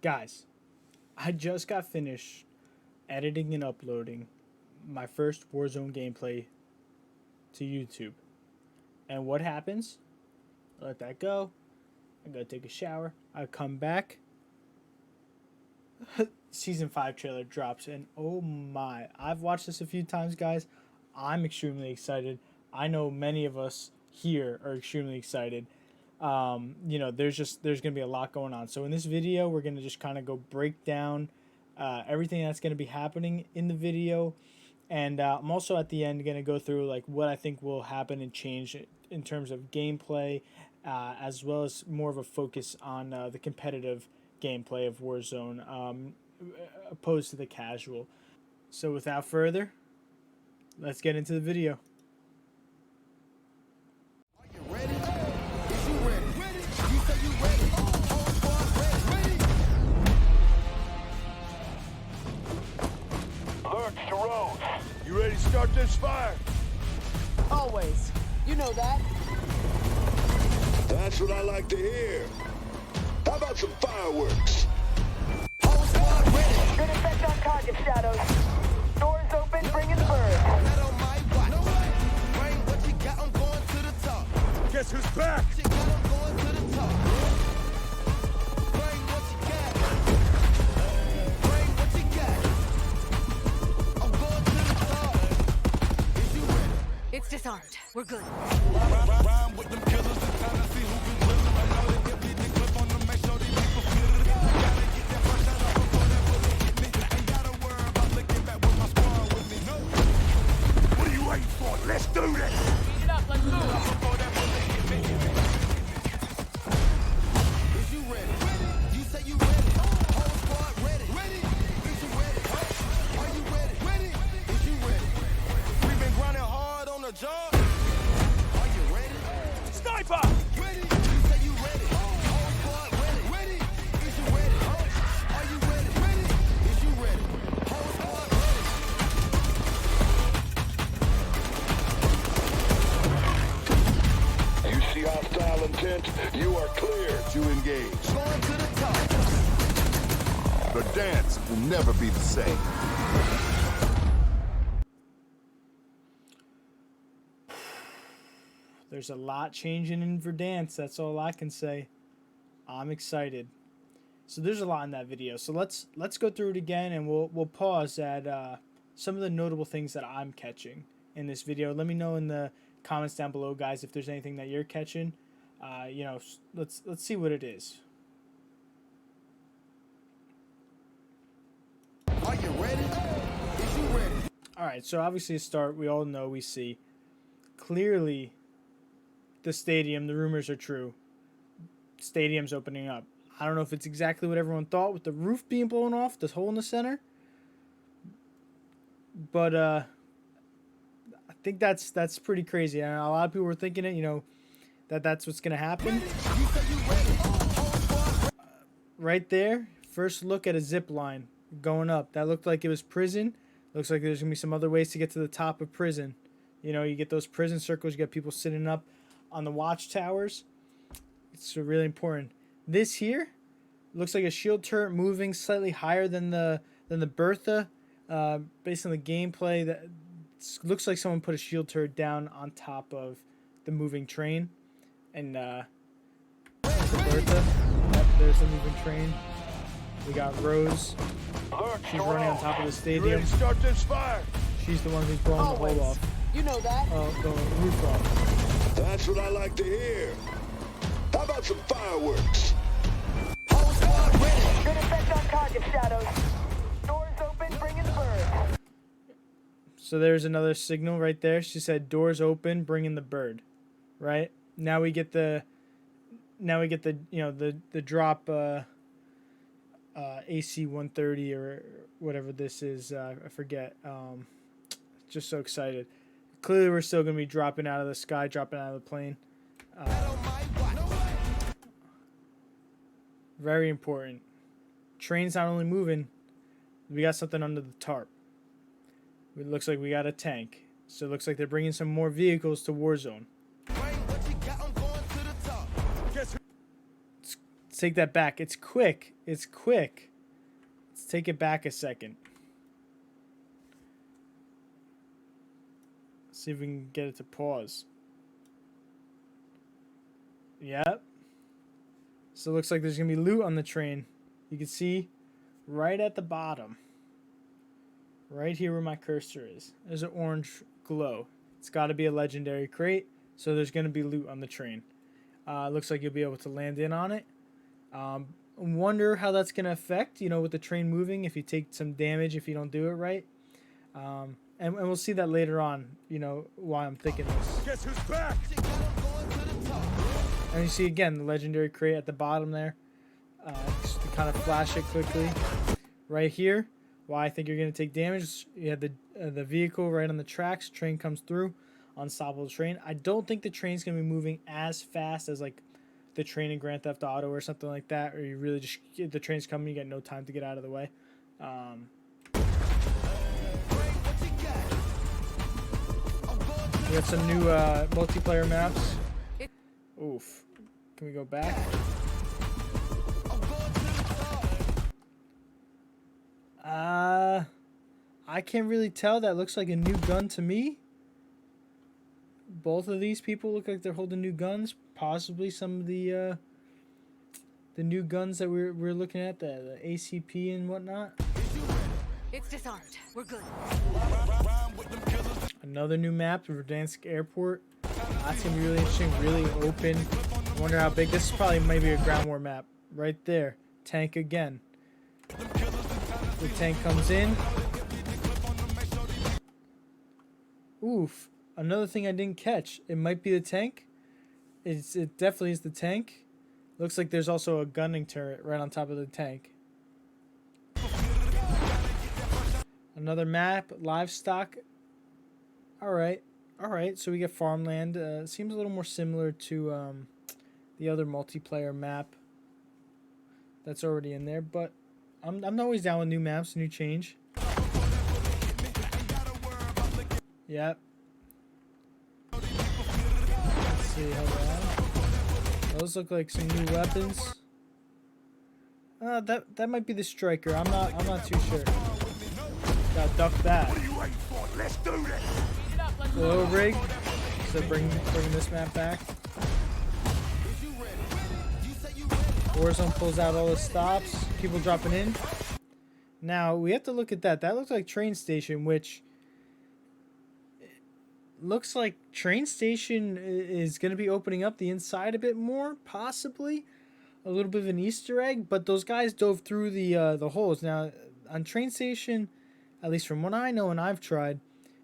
Guys, I just got finished editing and uploading my first Warzone gameplay to YouTube. And what happens? I let that go. I go take a shower. I come back. Season 5 trailer drops, and oh my. I've watched this a few times, guys. I'm extremely excited. I know many of us here are extremely excited. There's gonna be a lot going on. So in this video, we're gonna just kind of go break down everything that's gonna be happening in the video, and I'm also at the end gonna go through like what I think will happen and change in terms of gameplay, as well as more of a focus on the competitive gameplay of Warzone, opposed to the casual. So without further, let's get into the video. Lurch to Rose. You ready to start this fire? Always. You know that. That's what I like to hear. How about some fireworks? Whole squad ready. Good effect on target, Shadows. Doors open, bring in the bird. Not on my watch. Bring what you got, I'm going to the top. Guess who's back? What you got, I'm going to the top. Bring what you got. Bring what you got. I'm going to the top. Is you ready? It's disarmed. We're good. Rhyme with them killers and trying to see who can kill them. I know they get the clip on them, make sure these people feel it. Gotta get that first shot off before that bullet hit me. Ain't gotta worry about looking back with my squad with me. No. What are you waiting for? Let's do this! Speed it up, let's go. Before that bullet hit me. Is you ready? You say you ready. Whole squad ready. Is you ready? Are you ready? Is you ready? We've been grinding hard on the job. Are you ready? Sniper! Ready? You say you ready. Whole squad ready. Is you ready? Are you ready? Is you ready? Whole squad ready. You see hostile intent? You are clear to engage. Going to the top. The dance will never be the same. There's a lot changing in Verdansk. That's all I can say. I'm excited. So there's a lot in that video. So let's go through it again, and we'll pause at some of the notable things that I'm catching in this video. Let me know in the comments down below, guys, if there's anything that you're catching. Let's see what it is. Are you ready? Is you ready? All right. So obviously, to start, we all know we see clearly the stadium. The rumors are true. Stadium's opening up. I don't know if it's exactly what everyone thought with the roof being blown off, this hole in the center. But I think that's pretty crazy. And a lot of people were thinking it, that's what's going to happen. Right there, first look at a zip line going up. That looked like it was prison. Looks like there's going to be some other ways to get to the top of prison. You get those prison circles, you got people sitting up on the watchtowers. It's really important. This here looks like a shield turret moving slightly higher than the Bertha. Based on the gameplay, that looks like someone put a shield turret down on top of the moving train. And the Bertha. Yep, there's the moving train. We got Rose. She's running on top of the You stadium. ready to start this fire? She's the one who's blowing the Always. hole off. You know that. The roof off. That's what I like to hear. How about some fireworks? Whole squad ready. Good effect on target, Shadows. Doors open, bring in the bird. So there's another signal right there. She said doors open, bring in the bird. Right? Now we get the the drop AC 130 or whatever this is. I forget. Just so excited. Clearly we're still going to be dropping out of the sky, dropping out of the plane. Very important. Train's not only moving, we got something under the tarp. It looks like we got a tank. So it looks like they're bringing some more vehicles to Warzone. Let's take that back. It's quick. It's quick. Let's take it back a second. See if we can get it to pause. Yep. So it looks like there's going to be loot on the train. You can see right at the bottom. Right here where my cursor is. There's an orange glow. It's got to be a legendary crate. So there's going to be loot on the train. Looks like you'll be able to land in on it. Wonder how that's going to affect, you know, with the train moving, if you take some damage if you don't do it right. And we'll see that later on, you know, why I'm thinking this. Guess who's back? And you see again the legendary crate at the bottom there. Just to kind of flash it quickly. Right here, why I think you're going to take damage. You have the vehicle right on the tracks. Train comes through. Unstoppable train. I don't think the train's going to be moving as fast as like the train in Grand Theft Auto or something like that. Or you really just, the train's coming, you got no time to get out of the way. We got some new multiplayer maps. Oof. Can we go back? I can't really tell. That looks like a new gun to me. Both of these people look like they're holding new guns. Possibly some of the new guns that we're looking at, the ACP and whatnot. It's disarmed. We're good. Another new map, Verdansk Airport. That's gonna be really interesting, really open. I wonder how big. This is probably maybe a ground war map. Right there. Tank again. The tank comes in. Oof. Another thing I didn't catch. It might be the tank. It definitely is the tank. Looks like there's also a gunning turret right on top of the tank. Another map, livestock. Alright. Alright, so we get farmland. Seems a little more similar to the other multiplayer map that's already in there, but I'm always down with new maps, new change. Yep. Let's see, hold on. Those look like some new weapons. That might be the striker. I'm not too sure. Gotta duck that. What are you waiting for? Let's do this. Hello, rig. So bring this map back. Warzone pulls out all the stops. People dropping in. Now we have to look at that. That looks like train station, which looks like train station is going to be opening up the inside a bit more, possibly a little bit of an Easter egg. But those guys dove through the holes. Now on train station, at least from what I know and I've tried,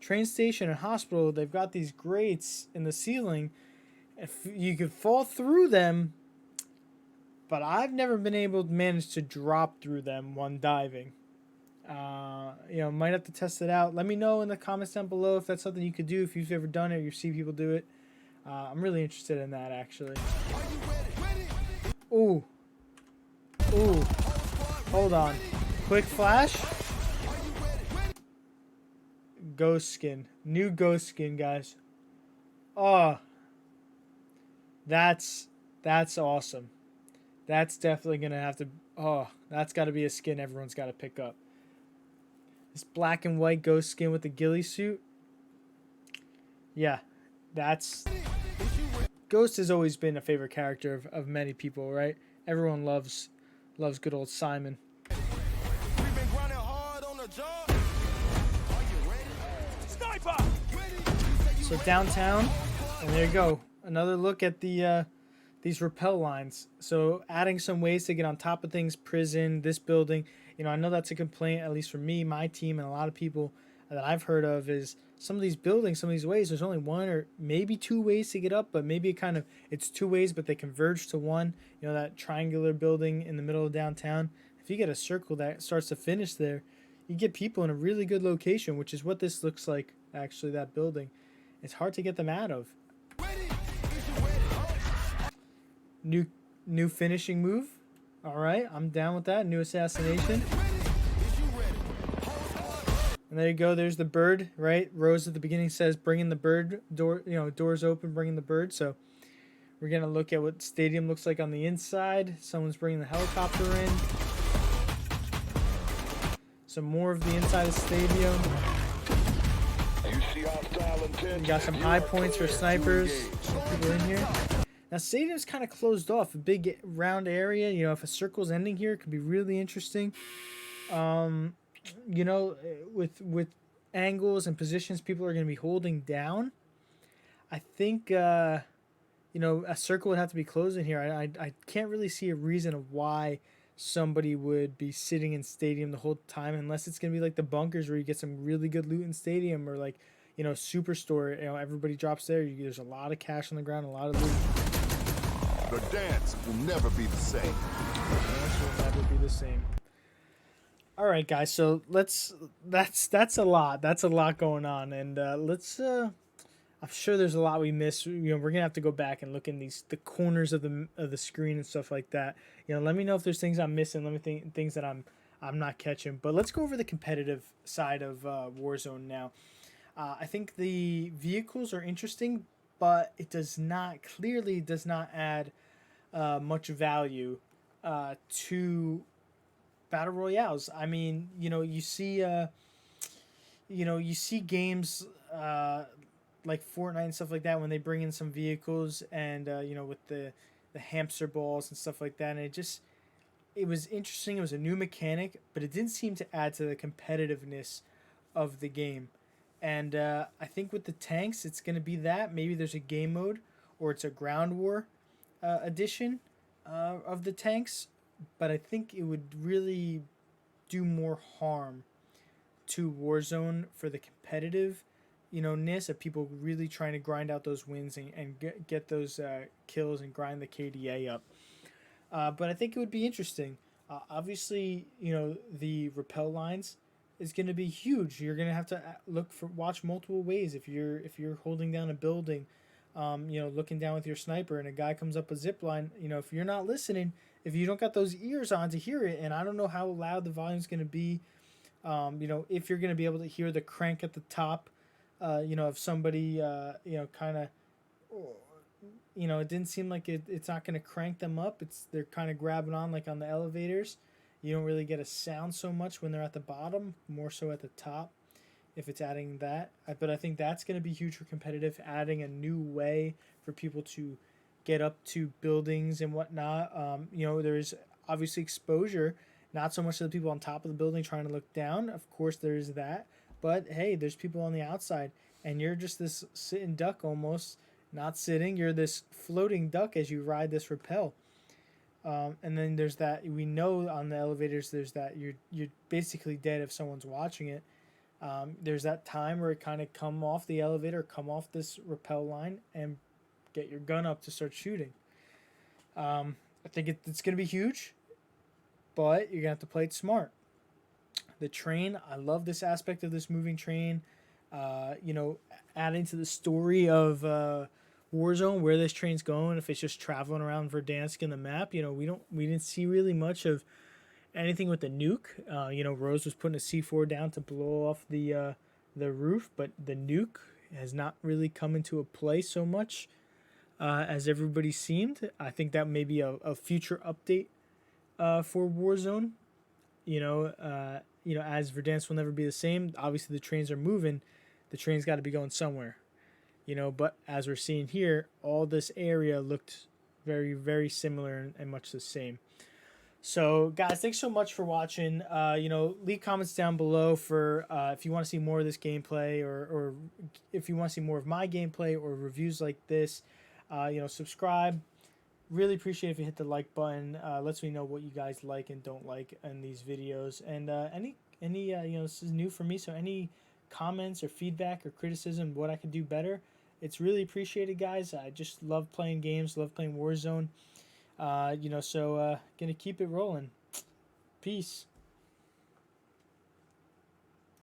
train station and hospital, they've got these grates in the ceiling. If you could fall through them, but I've never been able to manage to drop through them when diving. You know, might have to test it out. Let me know in the comments down below if that's something you could do, if you've ever done it or you see people do it. I'm really interested in that, actually. Ooh. Ooh. Hold on. Quick flash. Ghost skin. New ghost skin, guys. Oh. That's awesome. That's definitely going to have to... Oh, that's got to be a skin everyone's got to pick up. This black and white ghost skin with the ghillie suit. Yeah, that's... Ghost has always been a favorite character of many people, right? Everyone loves good old Simon. We've been grinding hard on the job. Are you ready? Sniper! So downtown, and there you go. Another look at the these rappel lines. So adding some ways to get on top of things, prison, this building. You know, I know that's a complaint, at least for me, my team, and a lot of people that I've heard of, is some of these buildings, some of these ways, there's only one or maybe two ways to get up, but maybe it's two ways, but they converge to one. You know, that triangular building in the middle of downtown. If you get a circle that starts to finish there, you get people in a really good location, which is what this looks like, actually, that building. It's hard to get them out of. New finishing move. All right, I'm down with that. New assassination. And there you go. There's the bird, right? Rose at the beginning says, "Bringing the bird door. You know, doors open, bringing the bird." So We're gonna look at what stadium looks like on the inside. Someone's bringing the helicopter in. Some more of the inside of the stadium. You see hostile intent. We got some high points for snipers. Some people in here. Now, stadium's kind of closed off. A big round area. You know, if a circle's ending here, it could be really interesting. You know, with angles and positions people are going to be holding down. I think, you know, a circle would have to be closed in here. I can't really see a reason of why somebody would be sitting in stadium the whole time, unless it's going to be like the bunkers where you get some really good loot in stadium, or like, you know, Superstore, you know, everybody drops there. There's a lot of cash on the ground, a lot of loot. The dance will never be the same. The dance will never be the same. All right, guys. So that's a lot. That's a lot going on, and let's. I'm sure there's a lot we missed. You know, we're gonna have to go back and look in the corners of the screen and stuff like that. You know, let me know if there's things I'm missing. Let me think things that I'm not catching. But let's go over the competitive side of Warzone now. I think the vehicles are interesting, but it does not add much value to battle royales. I mean, you know, you see games like Fortnite and stuff like that when they bring in some vehicles and you know, with the hamster balls and stuff like that, and it was interesting. It was a new mechanic, but it didn't seem to add to the competitiveness of the game. And I think with the tanks, it's going to be that. Maybe there's a game mode, or it's a ground war edition of the tanks. But I think it would really do more harm to Warzone for the competitive, you know, ness of people really trying to grind out those wins and get those kills and grind the KDA up. But I think it would be interesting. Obviously, you know, the rappel lines is going to be huge. You're going to have to watch multiple ways. If you're holding down a building, you know, looking down with your sniper, and a guy comes up a zip line, you know, if you're not listening, if you don't got those ears on to hear it, and I don't know how loud the volume's going to be, you know, if you're going to be able to hear the crank at the top, you know, if somebody, you know, kind of, you know, it didn't seem like it's not going to crank them up. They're kind of grabbing on like on the elevators. You don't really get a sound so much when they're at the bottom, more so at the top, if it's adding that. But I think that's going to be huge for competitive, adding a new way for people to get up to buildings and whatnot. You know, there's obviously exposure, not so much to the people on top of the building trying to look down. Of course, there's that. But, hey, there's people on the outside, and you're just this sitting duck almost, not sitting. You're this floating duck as you ride this rappel. And then there's that, we know on the elevators, there's that you're basically dead if someone's watching it. There's that time where it kind of come off the elevator, come off this rappel line, and get your gun up to start shooting. I think it's going to be huge, but you're going to have to play it smart. The train, I love this aspect of this moving train. You know, adding to the story of Warzone, where this train's going, if it's just traveling around Verdansk in the map. You know, we didn't see really much of anything with the nuke. You know, Rose was putting a C4 down to blow off the roof, but the nuke has not really come into a play so much as everybody seemed. I think that may be a future update for Warzone. You know, as Verdansk will never be the same. Obviously, the trains are moving. The train's got to be going somewhere. You know, but as we're seeing here, all this area looked very, very similar and much the same. So, guys, thanks so much for watching. You know, leave comments down below for if you want to see more of this gameplay, or if you want to see more of my gameplay or reviews like this. You know, subscribe. Really appreciate if you hit the like button. Lets me know what you guys like and don't like in these videos. And any you know, this is new for me, so any comments or feedback or criticism, what I could do better, it's really appreciated, guys. I just love playing games, love playing Warzone. You know, so gonna keep it rolling. Peace.